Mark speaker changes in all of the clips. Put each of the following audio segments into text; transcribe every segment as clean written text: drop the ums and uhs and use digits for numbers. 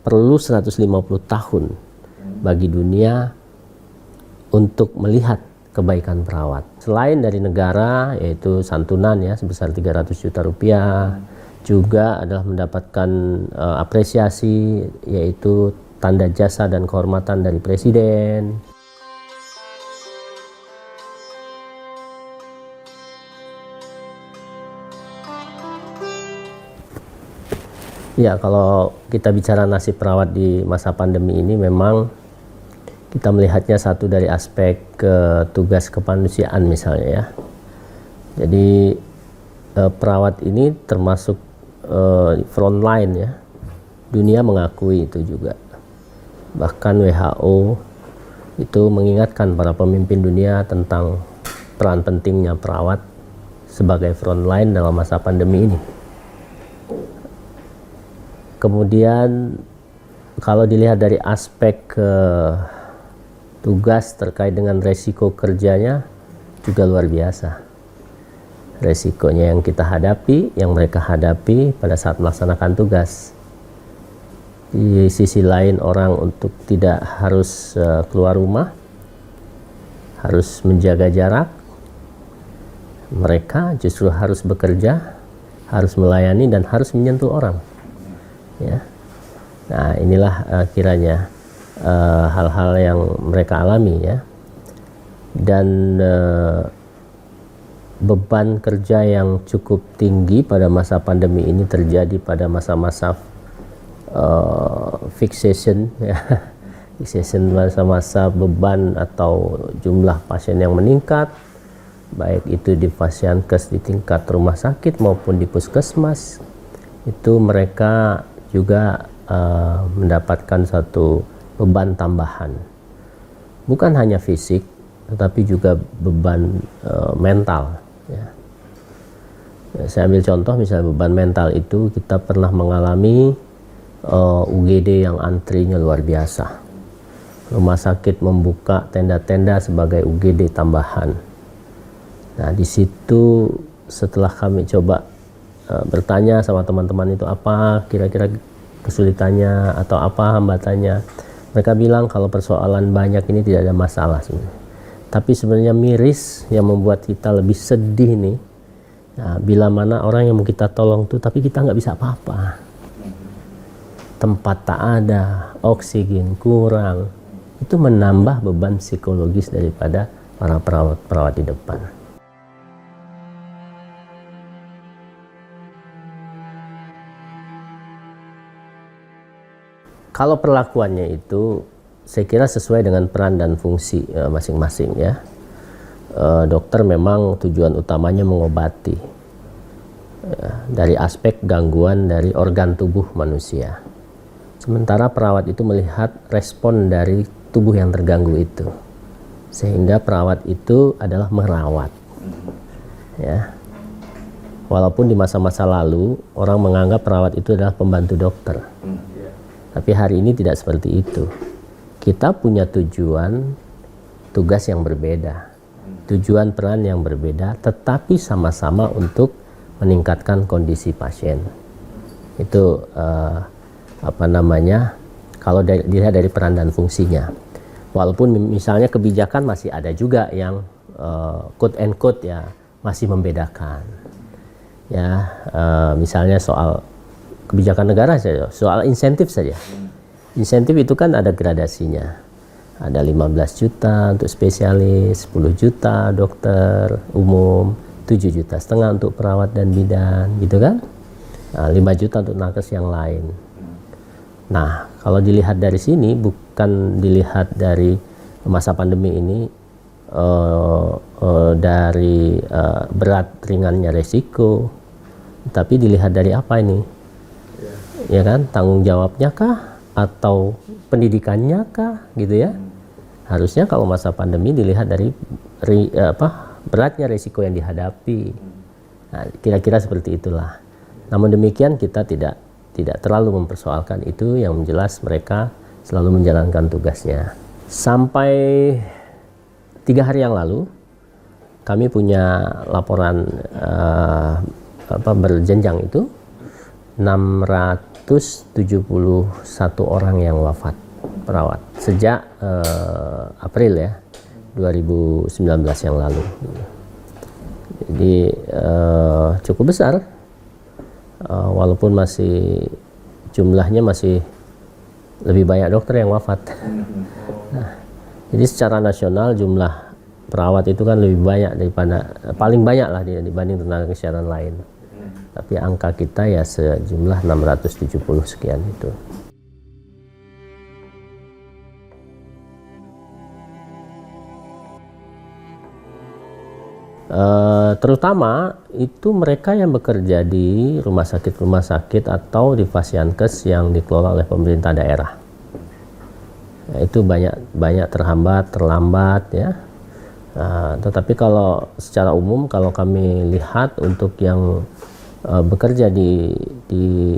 Speaker 1: perlu 150 tahun bagi dunia untuk melihat kebaikan perawat. Selain dari negara, yaitu santunan ya sebesar 300 juta rupiah, juga adalah mendapatkan apresiasi, yaitu tanda jasa dan kehormatan dari Presiden. Ya, kalau kita bicara nasib perawat di masa pandemi ini, memang kita melihatnya satu dari aspek tugas kemanusiaan misalnya ya. Jadi perawat ini termasuk frontline ya. Dunia mengakui itu juga. Bahkan WHO itu mengingatkan para pemimpin dunia tentang peran pentingnya perawat sebagai frontline dalam masa pandemi ini. Kemudian kalau dilihat dari aspek tugas terkait dengan resiko kerjanya juga luar biasa. Resikonya yang kita hadapi, yang mereka hadapi pada saat melaksanakan tugas. Di sisi lain orang untuk tidak harus keluar rumah, harus menjaga jarak. Mereka justru harus bekerja, harus melayani dan harus menyentuh orang. Ya. Nah, inilah kiranya hal-hal yang mereka alami ya. Dan beban kerja yang cukup tinggi pada masa pandemi ini terjadi pada masa-masa fixation ya. Fixation, masa-masa beban atau jumlah pasien yang meningkat, baik itu di Fasiankes di tingkat rumah sakit maupun di puskesmas. Itu mereka juga mendapatkan satu beban tambahan, bukan hanya fisik tetapi juga beban mental ya. Saya ambil contoh misalnya beban mental itu kita pernah mengalami UGD yang antrinya luar biasa. Rumah sakit membuka tenda-tenda sebagai UGD tambahan. Nah, di situ setelah kami coba bertanya sama teman-teman itu apa kira-kira kesulitannya atau apa hambatannya, mereka bilang kalau persoalan banyak ini tidak ada masalah sebenarnya. Tapi sebenarnya miris yang membuat kita lebih sedih nih, nah, bila mana orang yang mau kita tolong tuh tapi kita nggak bisa apa-apa, tempat tak ada, oksigen kurang, itu menambah beban psikologis daripada para perawat-perawat di depan. Kalau perlakuannya itu saya kira sesuai dengan peran dan fungsi masing-masing ya. Dokter memang tujuan utamanya mengobati dari aspek gangguan dari organ tubuh manusia. Sementara perawat itu melihat respon dari tubuh yang terganggu itu. Sehingga perawat itu adalah merawat. Ya. Walaupun di masa-masa lalu orang menganggap perawat itu adalah pembantu dokter. Tapi hari ini tidak seperti itu. Kita punya tujuan, tugas yang berbeda, tujuan peran yang berbeda, tetapi sama-sama untuk meningkatkan kondisi pasien. Itu kalau dilihat dari peran dan fungsinya. Walaupun misalnya kebijakan masih ada juga yang quote and quote ya masih membedakan. Ya, misalnya soal kebijakan negara saja, soal insentif saja. Insentif itu kan ada gradasinya. Ada 15 juta untuk spesialis, 10 juta dokter umum, 7,5 juta untuk perawat dan bidan, gitu kan? Nah, 5 juta untuk nakes yang lain. Nah, kalau dilihat dari sini, bukan dilihat dari masa pandemi ini, dari berat ringannya resiko, tapi dilihat dari apa ini? Ya kan, tanggung jawabnya kah atau pendidikannya kah gitu ya. Harusnya kalau masa pandemi dilihat dari beratnya resiko yang dihadapi. Nah, kira-kira seperti itulah. Namun demikian kita tidak terlalu mempersoalkan itu, yang jelas mereka selalu menjalankan tugasnya. Sampai 3 hari yang lalu kami punya laporan berjenjang itu orang yang wafat perawat sejak April ya 2019 yang lalu. Jadi cukup besar, walaupun jumlahnya masih lebih banyak dokter yang wafat. Nah, jadi secara nasional jumlah perawat itu kan lebih banyak paling banyak lah dibanding tenaga kesehatan lain. Tapi angka kita ya sejumlah 670 sekian itu. Terutama itu mereka yang bekerja di rumah sakit atau di Fasiankes yang dikelola oleh pemerintah daerah. Ya, itu banyak terlambat ya. Tetapi kalau secara umum kalau kami lihat untuk yang bekerja di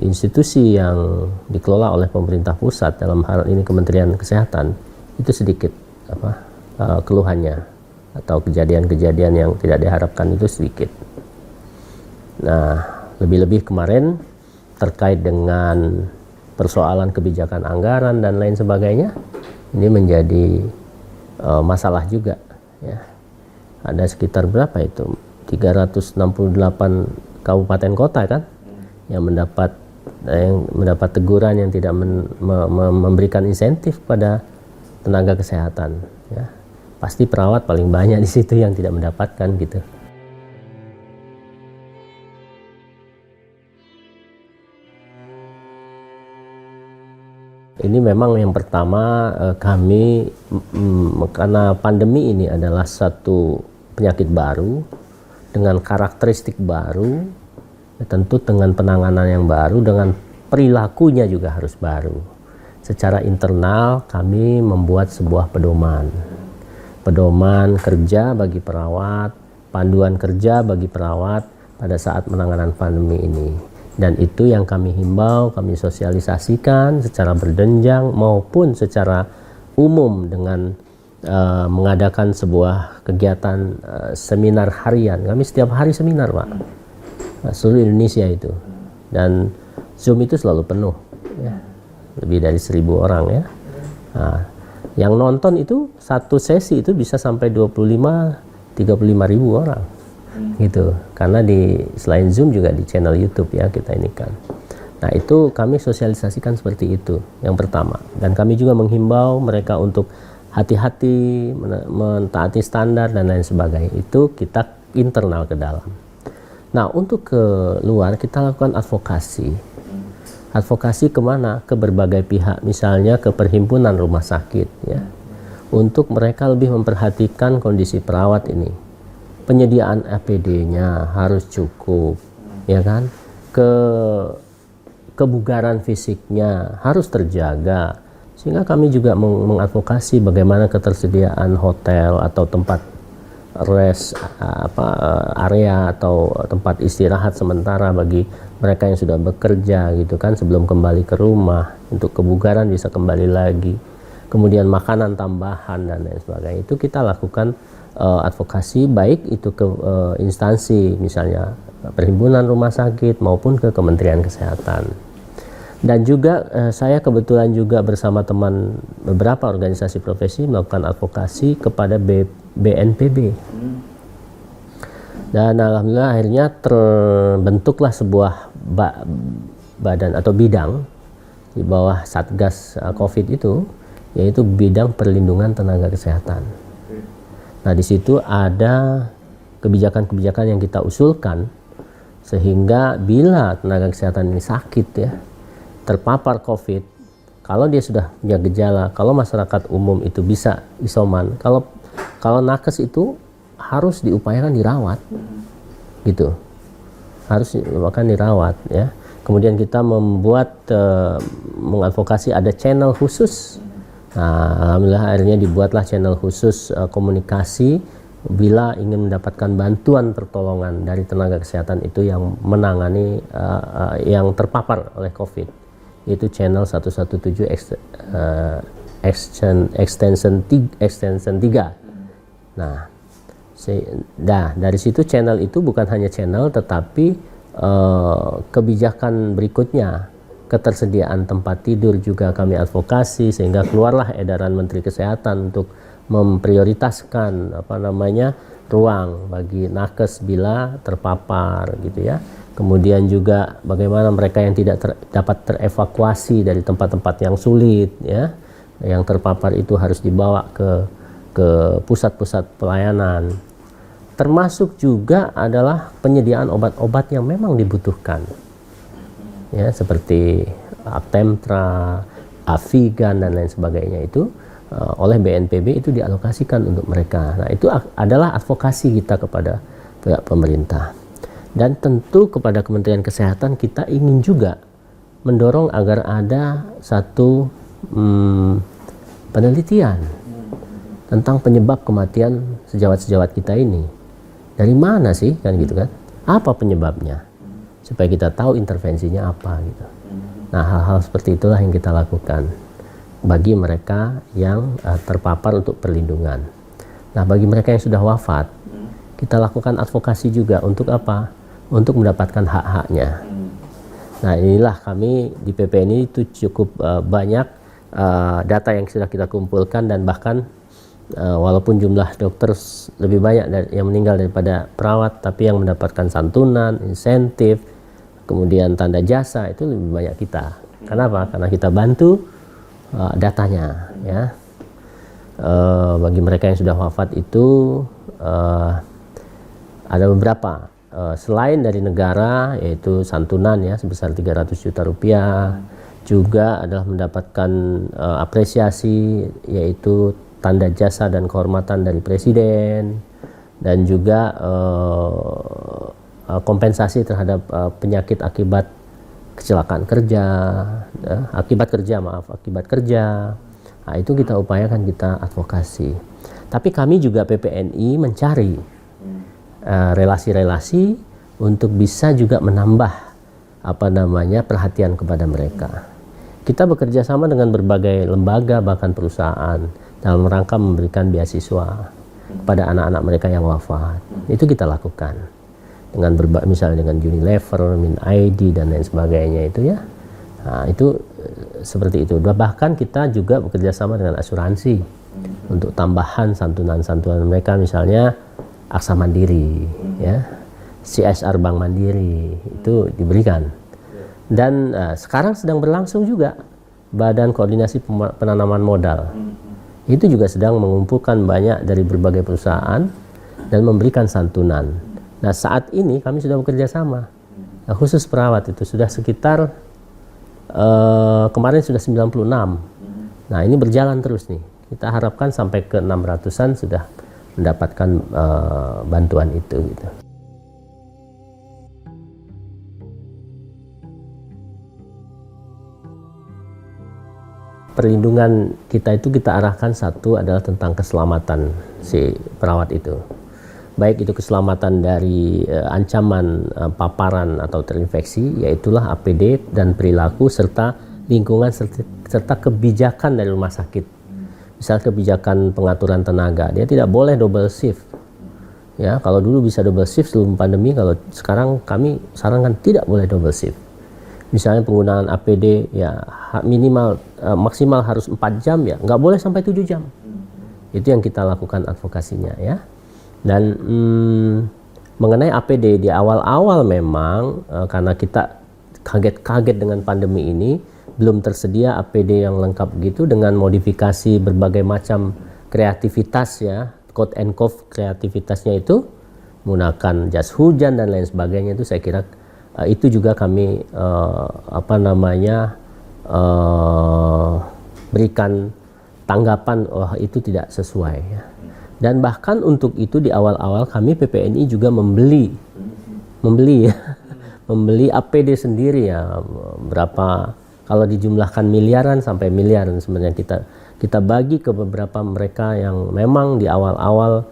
Speaker 1: institusi yang dikelola oleh pemerintah pusat, dalam hal ini Kementerian Kesehatan, itu sedikit keluhannya atau kejadian-kejadian yang tidak diharapkan itu sedikit. Nah, lebih-lebih kemarin terkait dengan persoalan kebijakan anggaran dan lain sebagainya, ini menjadi masalah juga ya. Ada sekitar berapa itu? 368 kabupaten kota kan yang mendapat teguran yang tidak memberikan insentif pada tenaga kesehatan ya. Pasti perawat paling banyak di situ yang tidak mendapatkan gitu. Ini memang yang pertama kami karena pandemi ini adalah satu penyakit baru dengan karakteristik baru, tentu dengan penanganan yang baru, dengan perilakunya juga harus baru. Secara internal kami membuat sebuah pedoman kerja bagi perawat, panduan kerja bagi perawat pada saat penanganan pandemi ini. Dan itu yang kami himbau, kami sosialisasikan secara berjenjang maupun secara umum dengan mengadakan sebuah kegiatan seminar harian. Kami setiap hari seminar, Pak, seluruh Indonesia itu. Dan Zoom itu selalu penuh, ya. Lebih dari 1.000 orang ya. Nah, yang nonton itu satu sesi itu bisa sampai 25-35 ribu orang gitu, karena selain Zoom juga di channel YouTube ya kita ini kan. Nah, itu kami sosialisasikan seperti itu yang pertama, dan kami juga menghimbau mereka untuk hati-hati mentaati standar dan lain sebagainya. Itu kita internal ke dalam. Nah, untuk ke luar kita lakukan advokasi kemana? Ke berbagai pihak, misalnya ke perhimpunan rumah sakit ya, untuk mereka lebih memperhatikan kondisi perawat ini. Penyediaan APD-nya harus cukup, ya kan? Kebugaran fisiknya harus terjaga, sehingga kami juga mengadvokasi bagaimana ketersediaan hotel atau tempat rest area atau tempat istirahat sementara bagi mereka yang sudah bekerja gitu kan, sebelum kembali ke rumah, untuk kebugaran bisa kembali lagi. Kemudian makanan tambahan dan lain sebagainya, itu kita lakukan advokasi baik itu ke instansi misalnya perhimpunan rumah sakit maupun ke Kementerian Kesehatan. Dan juga saya kebetulan juga bersama teman beberapa organisasi profesi melakukan advokasi kepada BNPB. Dan alhamdulillah akhirnya terbentuklah sebuah badan atau bidang di bawah Satgas Covid itu, yaitu bidang perlindungan tenaga kesehatan. Nah, di situ ada kebijakan-kebijakan yang kita usulkan sehingga bila tenaga kesehatan ini sakit ya, terpapar Covid, kalau dia sudah punya gejala, kalau masyarakat umum itu bisa isoman, kalau nakes itu harus diupayakan dirawat, gitu, harus dirawat ya. Kemudian kita mengadvokasi ada channel khusus. Nah, alhamdulillah akhirnya dibuatlah channel khusus komunikasi bila ingin mendapatkan bantuan pertolongan dari tenaga kesehatan itu yang menangani yang terpapar oleh Covid. Itu channel 117 extension 3. Nah, dari situ channel itu bukan hanya channel tetapi kebijakan berikutnya ketersediaan tempat tidur juga kami advokasi, sehingga keluarlah edaran Menteri Kesehatan untuk memprioritaskan ruang bagi nakes bila terpapar gitu ya. Kemudian juga bagaimana mereka yang tidak dapat terevakuasi dari tempat-tempat yang sulit ya, yang terpapar itu harus dibawa ke pusat-pusat pelayanan. Termasuk juga adalah penyediaan obat-obat yang memang dibutuhkan. Ya, seperti Aptemtra, Avigan dan lain sebagainya itu oleh BNPB itu dialokasikan untuk mereka. Nah, itu adalah advokasi kita kepada pihak pemerintah. Dan tentu kepada Kementerian Kesehatan kita ingin juga mendorong agar ada satu penelitian tentang penyebab kematian sejawat-sejawat kita ini. Dari mana sih kan gitu kan? Apa penyebabnya? Supaya kita tahu intervensinya apa gitu. Nah, hal-hal seperti itulah yang kita lakukan bagi mereka yang terpapar untuk perlindungan. Nah, bagi mereka yang sudah wafat, kita lakukan advokasi juga untuk apa? Untuk mendapatkan hak-haknya. Nah, inilah kami di PPNI itu cukup banyak data yang sudah kita kumpulkan, dan bahkan walaupun jumlah dokter lebih banyak yang meninggal daripada perawat, tapi yang mendapatkan santunan, insentif, kemudian tanda jasa itu lebih banyak kita. Kenapa? Karena kita bantu datanya ya. Bagi mereka yang sudah wafat itu ada beberapa selain dari negara, yaitu santunan ya sebesar 300 juta rupiah, juga adalah mendapatkan apresiasi yaitu tanda jasa dan kehormatan dari Presiden, dan juga kompensasi terhadap penyakit akibat kecelakaan kerja, akibat kerja. Nah, itu kita upayakan, kita advokasi. Tapi kami juga PPNI mencari relasi-relasi untuk bisa juga menambah perhatian kepada mereka. Kita bekerja sama dengan berbagai lembaga bahkan perusahaan dalam rangka memberikan beasiswa kepada anak-anak mereka yang wafat. Itu kita lakukan dengan misalnya dengan Unilever, MinID dan lain sebagainya itu ya. Nah, itu seperti itu. Bahkan kita juga bekerja sama dengan asuransi untuk tambahan santunan-santunan mereka, misalnya Aksa Mandiri ya, CSR Bank Mandiri itu diberikan. Dan sekarang sedang berlangsung juga Badan Koordinasi Penanaman Modal. Itu juga sedang mengumpulkan banyak dari berbagai perusahaan dan memberikan santunan. Nah, saat ini kami sudah bekerja sama. Nah, khusus perawat itu sudah sekitar kemarin sudah 96. Nah, ini berjalan terus nih. Kita harapkan sampai ke 600-an sudah mendapatkan bantuan itu gitu. Perlindungan kita itu kita arahkan, satu adalah tentang keselamatan si perawat itu. Baik itu keselamatan dari ancaman paparan atau terinfeksi, yaitulah APD dan perilaku, serta lingkungan, serta kebijakan dari rumah sakit. Misal kebijakan pengaturan tenaga, dia tidak boleh double shift. Ya, kalau dulu bisa double shift sebelum pandemi, kalau sekarang kami sarankan tidak boleh double shift. Misalnya penggunaan APD ya minimal maksimal harus 4 jam ya, nggak boleh sampai 7 jam. Itu yang kita lakukan advokasinya ya. Dan mengenai APD di awal-awal memang karena kita kaget-kaget dengan pandemi ini, belum tersedia APD yang lengkap gitu dengan modifikasi berbagai macam kreativitas ya, quote and quote kreativitasnya itu menggunakan jas hujan dan lain sebagainya. Itu saya kira itu juga kami berikan tanggapan, itu tidak sesuai ya. Dan bahkan untuk itu di awal-awal kami PPNI juga membeli APD sendiri ya, berapa kalau dijumlahkan miliaran sampai miliaran sebenarnya kita bagi ke beberapa mereka yang memang di awal-awal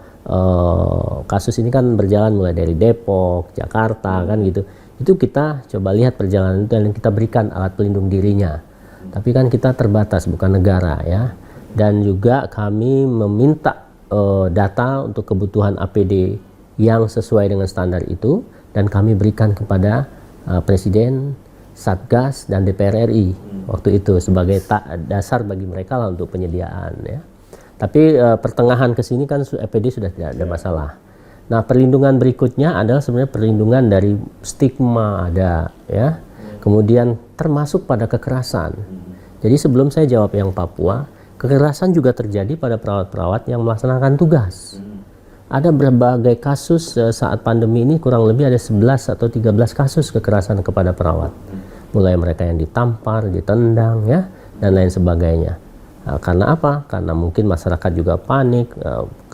Speaker 1: kasus ini kan berjalan mulai dari Depok, Jakarta kan gitu. Itu kita coba lihat perjalanan itu dan kita berikan alat pelindung dirinya. Tapi kan kita terbatas, bukan negara ya. Dan juga kami meminta data untuk kebutuhan APD yang sesuai dengan standar itu, dan kami berikan kepada Presiden Satgas dan DPR RI waktu itu sebagai dasar bagi mereka lah untuk penyediaan ya. Tapi pertengahan ke sini kan EPD sudah tidak ada masalah. Nah, perlindungan berikutnya adalah sebenarnya perlindungan dari stigma ada ya. Kemudian termasuk pada kekerasan. Jadi sebelum saya jawab yang Papua, kekerasan juga terjadi pada perawat-perawat yang melaksanakan tugas. Ada berbagai kasus saat pandemi ini, kurang lebih ada 11 atau 13 kasus kekerasan kepada perawat. Mulai mereka yang ditampar, ditendang ya, dan lain sebagainya. Karena apa? Karena mungkin masyarakat juga panik,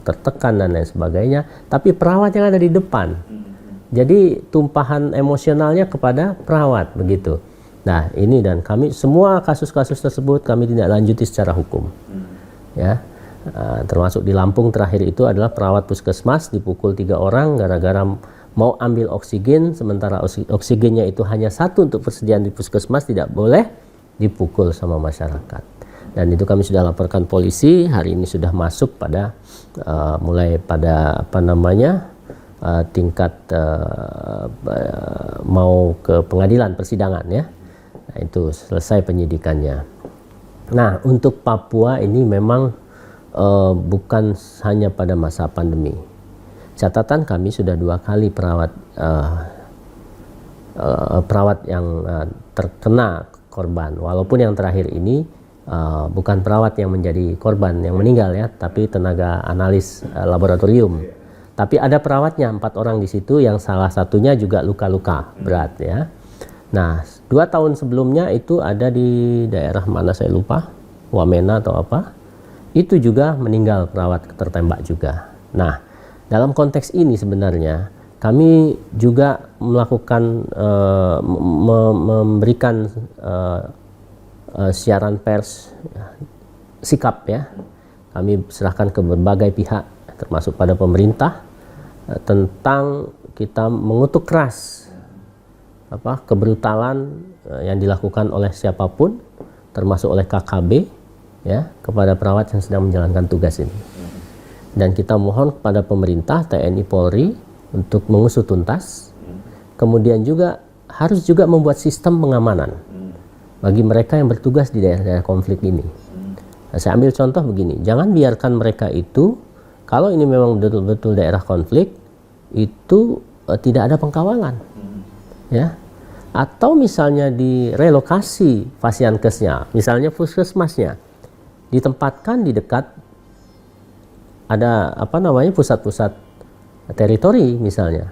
Speaker 1: tertekan dan lain sebagainya, tapi perawat yang ada di depan. Jadi tumpahan emosionalnya kepada perawat begitu. Nah, ini dan kami semua kasus-kasus tersebut kami tidak lanjuti secara hukum. Ya. Termasuk di Lampung terakhir itu adalah perawat puskesmas dipukul 3 orang gara-gara mau ambil oksigen, sementara oksigennya itu hanya 1 untuk persediaan di puskesmas, tidak boleh dipukul sama masyarakat. Dan itu kami sudah laporkan polisi, hari ini sudah masuk pada mulai pada tingkat mau ke pengadilan persidangan ya. Nah, itu selesai penyidikannya. Nah, untuk Papua ini memang bukan hanya pada masa pandemi. Catatan kami sudah 2 kali perawat yang terkena korban, walaupun yang terakhir ini bukan perawat yang menjadi korban yang meninggal ya, tapi tenaga analis laboratorium. Tapi ada perawatnya 4 orang di situ yang salah satunya juga luka-luka berat ya. Nah, 2 tahun sebelumnya itu ada di daerah mana saya lupa, Wamena atau apa. Itu juga meninggal perawat tertembak juga. Nah, dalam konteks ini sebenarnya kami juga melakukan memberikan siaran pers sikap ya. Kami serahkan ke berbagai pihak termasuk pada pemerintah tentang kita mengutuk keras kebrutalan yang dilakukan oleh siapapun termasuk oleh KKB ya kepada perawat yang sedang menjalankan tugas ini. Dan kita mohon kepada pemerintah, TNI, Polri untuk mengusut tuntas. Kemudian juga harus juga membuat sistem pengamanan bagi mereka yang bertugas di daerah-daerah konflik ini. Nah, saya ambil contoh begini, jangan biarkan mereka itu kalau ini memang betul-betul daerah konflik itu tidak ada pengkawalan, ya. Atau misalnya direlokasi fasiankesnya, misalnya puskesmasnya ditempatkan di dekat ada pusat-pusat teritori misalnya,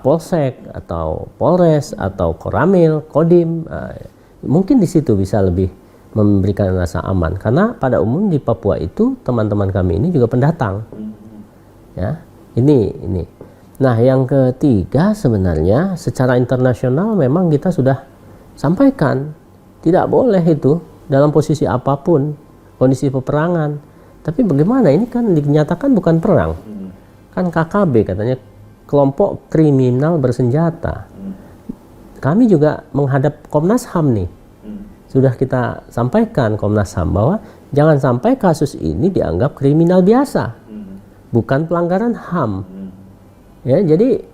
Speaker 1: Polsek atau Polres atau Koramil, Kodim, mungkin di situ bisa lebih memberikan rasa aman, karena pada umum di Papua itu teman-teman kami ini juga pendatang ya. Ini nah, yang ketiga sebenarnya secara internasional memang kita sudah sampaikan tidak boleh itu dalam posisi apapun kondisi peperangan. Tapi bagaimana, ini kan dinyatakan bukan perang, kan KKB katanya kelompok kriminal bersenjata. Kami juga menghadap Komnas HAM nih, sudah kita sampaikan Komnas HAM bahwa jangan sampai kasus ini dianggap kriminal biasa, bukan pelanggaran HAM. Ya, jadi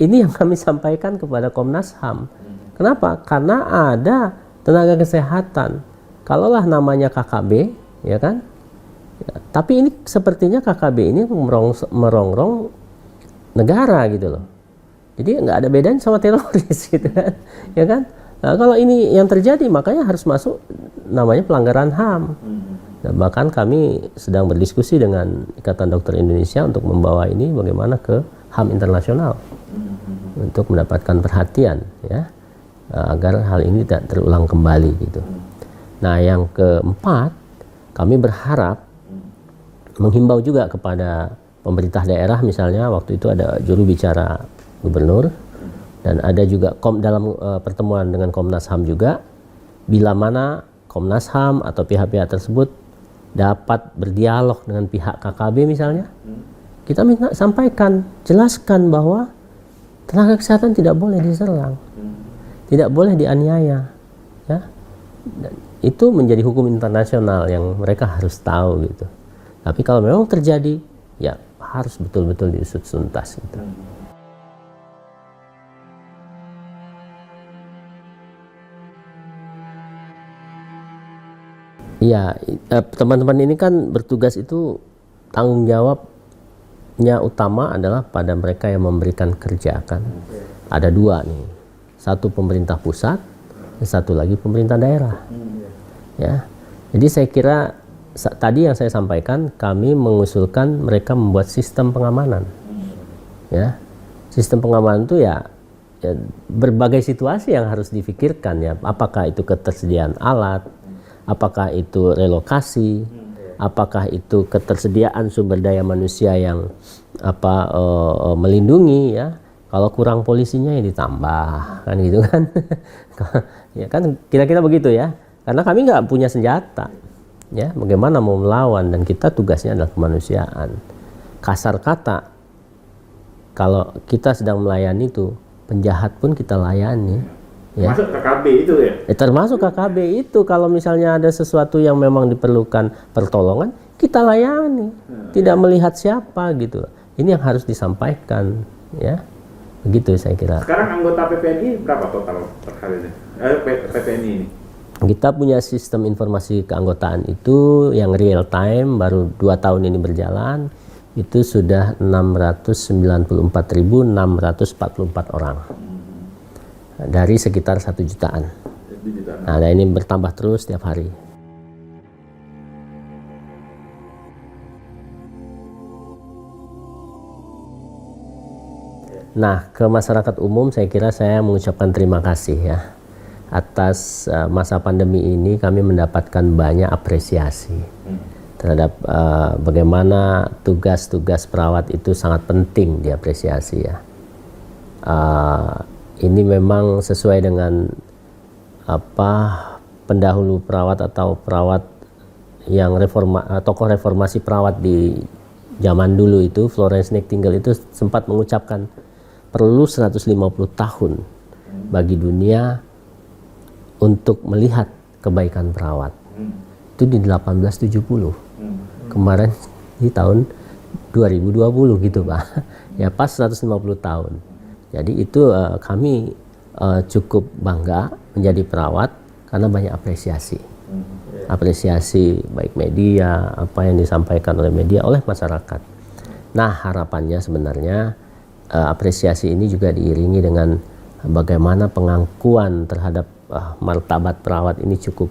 Speaker 1: ini yang kami sampaikan kepada Komnas HAM. Kenapa? Karena ada tenaga kesehatan, kalaulah namanya KKB, ya kan? Ya, tapi ini sepertinya KKB ini merongrong negara gitu loh. Jadi nggak ada bedanya sama teroris gitu kan, ya kan? Nah, kalau ini yang terjadi makanya harus masuk namanya pelanggaran HAM. Nah, bahkan kami sedang berdiskusi dengan Ikatan Dokter Indonesia untuk membawa ini bagaimana ke HAM internasional untuk mendapatkan perhatian ya, agar hal ini tidak terulang kembali gitu. Nah, yang keempat, kami berharap menghimbau juga kepada pemerintah daerah, misalnya waktu itu ada juru bicara gubernur dan ada juga dalam pertemuan dengan Komnas HAM juga, bila mana Komnas HAM atau pihak-pihak tersebut dapat berdialog dengan pihak KKB misalnya, kita minta sampaikan, jelaskan bahwa tenaga kesehatan tidak boleh diserang, tidak boleh dianiaya ya. Dan itu menjadi hukum internasional yang mereka harus tahu gitu. Tapi kalau memang terjadi, ya harus betul-betul diusut tuntas gitu. Iya, teman-teman ini kan bertugas itu tanggung jawabnya utama adalah pada mereka yang memberikan kerja kan. Ada dua nih, satu pemerintah pusat, dan satu lagi pemerintah daerah. Ya, jadi saya kira tadi yang saya sampaikan, kami mengusulkan mereka membuat sistem pengamanan. Ya, sistem pengamanan itu ya berbagai situasi yang harus difikirkan ya. Apakah itu ketersediaan alat, apakah itu relokasi, apakah itu ketersediaan sumber daya manusia yang melindungi ya. Kalau kurang polisinya ya ditambah kan gitu kan. Ya kan kira-kira begitu ya. Karena kami nggak punya senjata. Ya, bagaimana mau melawan, dan kita tugasnya adalah kemanusiaan. Kasar kata, kalau kita sedang melayani itu, penjahat pun kita layani. Ya.
Speaker 2: Termasuk KKB itu ya?
Speaker 1: Termasuk KKB itu, kalau misalnya ada sesuatu yang memang diperlukan pertolongan, kita layani. Tidak melihat siapa gitu. Ini yang harus disampaikan, ya. Begitu saya kira.
Speaker 2: Sekarang anggota PPNI berapa total per hari ini? PPNI ini?
Speaker 1: Kita punya sistem informasi keanggotaan itu yang real time, baru 2 tahun ini berjalan. Itu sudah 694.644 orang dari sekitar 1 jutaan. Nah, ini bertambah terus setiap hari. Nah, ke masyarakat umum saya kira saya mengucapkan terima kasih ya atas masa pandemi ini. Kami mendapatkan banyak apresiasi terhadap bagaimana tugas-tugas perawat itu sangat penting diapresiasi ya. Ini memang sesuai dengan pendahulu perawat atau perawat yang tokoh reformasi perawat di zaman dulu itu, Florence Nightingale itu sempat mengucapkan perlu 150 tahun bagi dunia untuk melihat kebaikan perawat. Itu di 1870. Kemarin di tahun 2020 gitu Pak. Ya pas 150 tahun. Jadi itu kami cukup bangga menjadi perawat karena banyak apresiasi. Apresiasi baik media, apa yang disampaikan oleh media, oleh masyarakat. Nah, harapannya sebenarnya apresiasi ini juga diiringi dengan bagaimana pengakuan terhadap martabat perawat ini cukup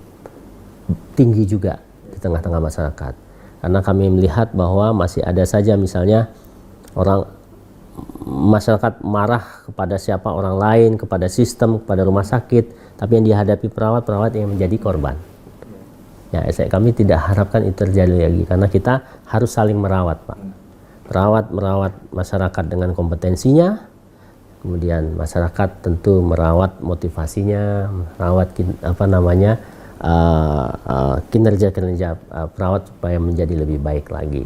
Speaker 1: tinggi juga di tengah-tengah masyarakat. Karena kami melihat bahwa masih ada saja misalnya masyarakat marah kepada siapa orang lain, kepada sistem, kepada rumah sakit, tapi yang dihadapi perawat yang menjadi korban. Ya, kami tidak harapkan itu terjadi lagi, karena kita harus saling merawat, Pak. Merawat masyarakat dengan kompetensinya, kemudian masyarakat tentu merawat motivasinya, merawat kinerja perawat supaya menjadi lebih baik lagi.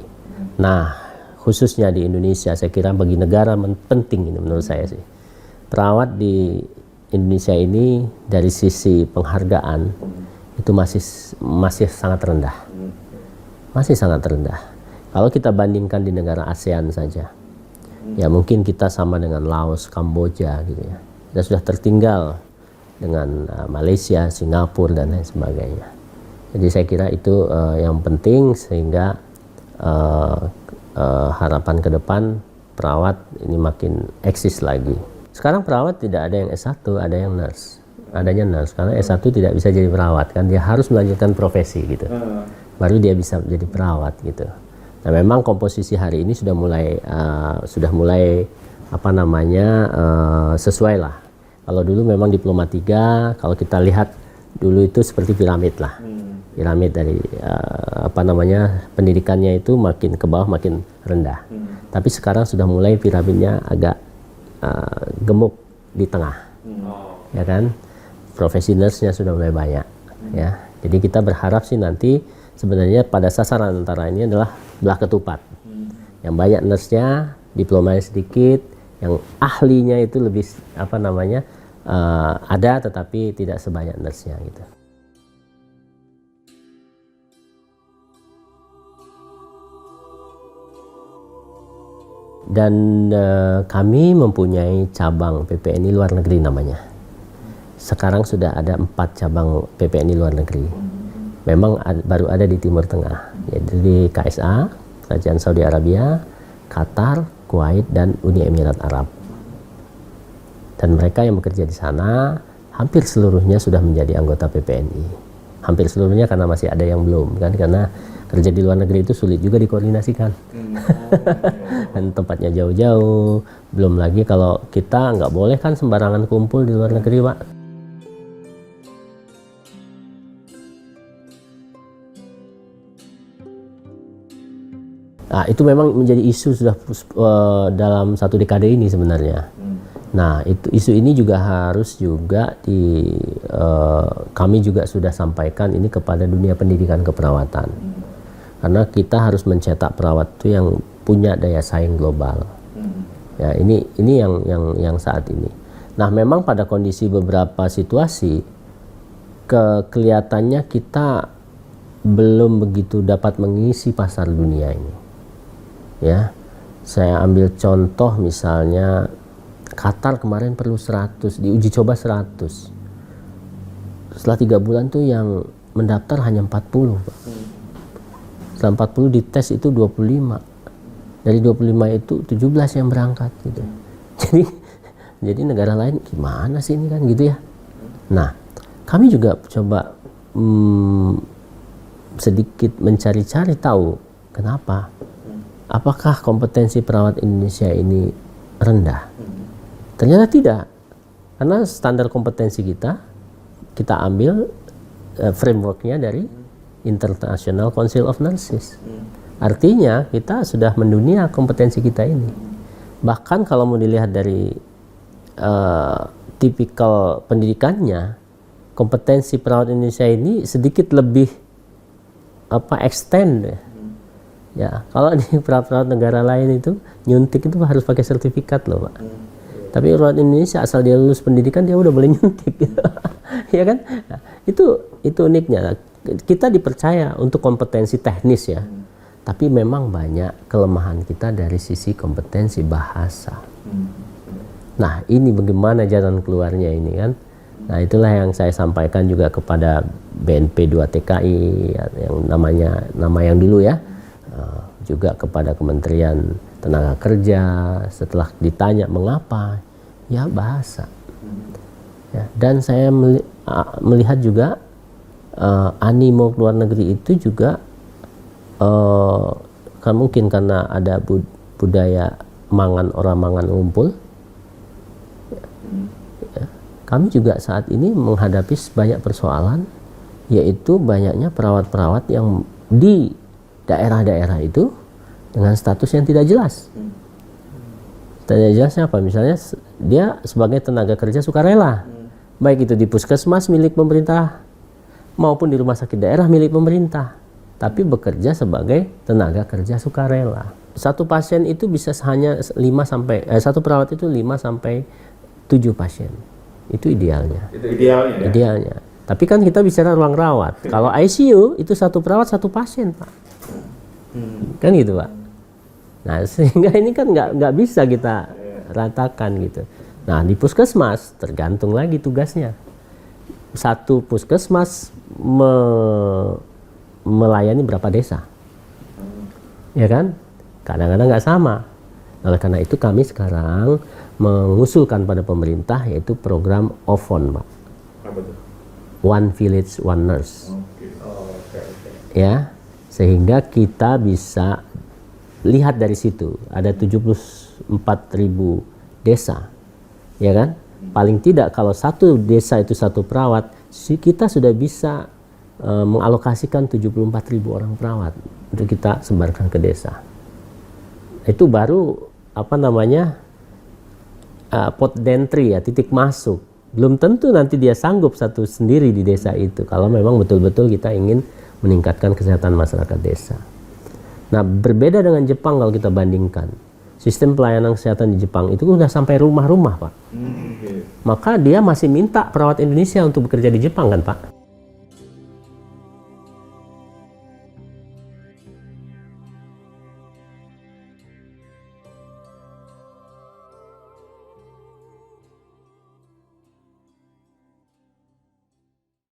Speaker 1: Nah, khususnya di Indonesia, saya kira bagi negara penting ini menurut saya sih. Perawat di Indonesia ini dari sisi penghargaan itu masih sangat rendah. Masih sangat rendah. Kalau kita bandingkan di negara ASEAN saja, ya mungkin kita sama dengan Laos, Kamboja gitu ya. Kita sudah tertinggal dengan Malaysia, Singapura dan lain sebagainya. Jadi saya kira itu yang penting, sehingga harapan ke depan perawat ini makin eksis lagi. Sekarang perawat tidak ada yang S1, ada yang nurse. Adanya nurse, karena S1 tidak bisa jadi perawat kan, dia harus melanjutkan profesi gitu. Baru dia bisa menjadi perawat gitu. Nah, memang komposisi hari ini sudah mulai sesuai lah. Kalau dulu memang diploma 3, kalau kita lihat dulu itu seperti piramid lah. Piramid dari pendidikannya itu makin ke bawah makin rendah. Tapi sekarang sudah mulai piramidnya agak gemuk di tengah. Ya kan? Profesi nurse-nya sudah mulai banyak ya. Jadi kita berharap sih nanti sebenarnya pada sasaran antara ini adalah belah ketupat. Yang banyak nurse-nya, diplomanya sedikit, yang ahlinya itu lebih ada tetapi tidak sebanyak nurse-nya gitu. Dan kami mempunyai cabang PPNI luar negeri namanya. Sekarang sudah ada 4 cabang PPNI luar negeri. memang baru ada di Timur Tengah, yaitu di KSA, Kerajaan Saudi Arabia, Qatar, Kuwait, dan Uni Emirat Arab. Dan mereka yang bekerja di sana hampir seluruhnya sudah menjadi anggota PPNI. Hampir seluruhnya, karena masih ada yang belum, kan, karena kerja di luar negeri itu sulit juga dikoordinasikan. Dan tempatnya jauh-jauh, belum lagi kalau kita nggak boleh kan sembarangan kumpul di luar negeri, Pak. Nah, itu memang menjadi isu sudah dalam 1 dekade ini sebenarnya. Nah, isu ini juga harus juga kami juga sudah sampaikan ini kepada dunia pendidikan keperawatan. Karena kita harus mencetak perawat itu yang punya daya saing global. Ya, ini yang saat ini. Nah, memang pada kondisi beberapa situasi kelihatannya kita belum begitu dapat mengisi pasar dunia ini. Ya, saya ambil contoh misalnya Qatar kemarin perlu 100, diuji coba 100. Setelah 3 bulan tuh yang mendaftar hanya 40. Setelah 40 dites itu 25. Dari 25 itu 17 yang berangkat gitu. Jadi negara lain gimana sih ini kan gitu ya. Nah, kami juga coba sedikit mencari-cari tahu kenapa. Apakah kompetensi perawat Indonesia ini rendah? Ternyata tidak, karena standar kompetensi kita ambil frameworknya dari International Council of Nurses. Artinya kita sudah mendunia kompetensi kita ini. Bahkan kalau mau dilihat dari tipikal pendidikannya, kompetensi perawat Indonesia ini sedikit lebih extend. Ya, kalau di perawat-perawat negara lain itu nyuntik itu harus pakai sertifikat loh, Pak. Tapi perawat Indonesia asal dia lulus pendidikan dia udah boleh nyuntik, ya kan? Nah, itu uniknya. Kita dipercaya untuk kompetensi teknis ya, tapi memang banyak kelemahan kita dari sisi kompetensi bahasa. Nah, ini bagaimana jalan keluarnya ini kan? Nah, itulah yang saya sampaikan juga kepada BNP 2 TKI yang nama yang dulu ya. Juga kepada Kementerian Tenaga Kerja setelah ditanya mengapa, ya bahasa. Ya, dan saya melihat juga animo luar negeri itu juga kan mungkin karena ada budaya orang mangan ngumpul. Ya, kami juga saat ini menghadapi banyak persoalan, yaitu banyaknya perawat-perawat yang di daerah-daerah itu dengan status yang tidak jelas. Tidak jelasnya apa? Misalnya dia sebagai tenaga kerja sukarela, baik itu di puskesmas milik pemerintah maupun di rumah sakit daerah milik pemerintah, tapi bekerja sebagai tenaga kerja sukarela. Satu pasien itu bisa hanya satu perawat itu 5 sampai 7 pasien. Itu idealnya.
Speaker 2: Itu idealnya. Ya?
Speaker 1: Idealnya. Tapi kan kita bicara ruang rawat. Kalau ICU itu satu perawat 1 pasien, Pak. Kan gitu, Pak. Nah, sehingga ini kan nggak bisa kita ratakan gitu. Nah, di puskesmas tergantung lagi tugasnya. Satu puskesmas melayani berapa desa, ya kan? Kadang-kadang nggak sama. Oleh karena itu kami sekarang mengusulkan pada pemerintah yaitu program OVON, Pak.
Speaker 2: Apa tuh?
Speaker 1: One Village, One Nurse.
Speaker 2: Okay.
Speaker 1: Ya, sehingga kita bisa lihat dari situ ada 74.000 desa, ya kan? Paling tidak kalau satu desa itu satu perawat, kita sudah bisa mengalokasikan 74.000 orang perawat untuk kita sebarkan ke desa. Itu baru port d'entry ya, titik masuk. Belum tentu nanti dia sanggup satu sendiri di desa itu kalau memang betul-betul kita ingin meningkatkan kesehatan masyarakat desa. Nah, berbeda dengan Jepang kalau kita bandingkan. Sistem pelayanan kesehatan di Jepang itu sudah sampai rumah-rumah, Pak. Maka dia masih minta perawat Indonesia untuk bekerja di Jepang kan, Pak.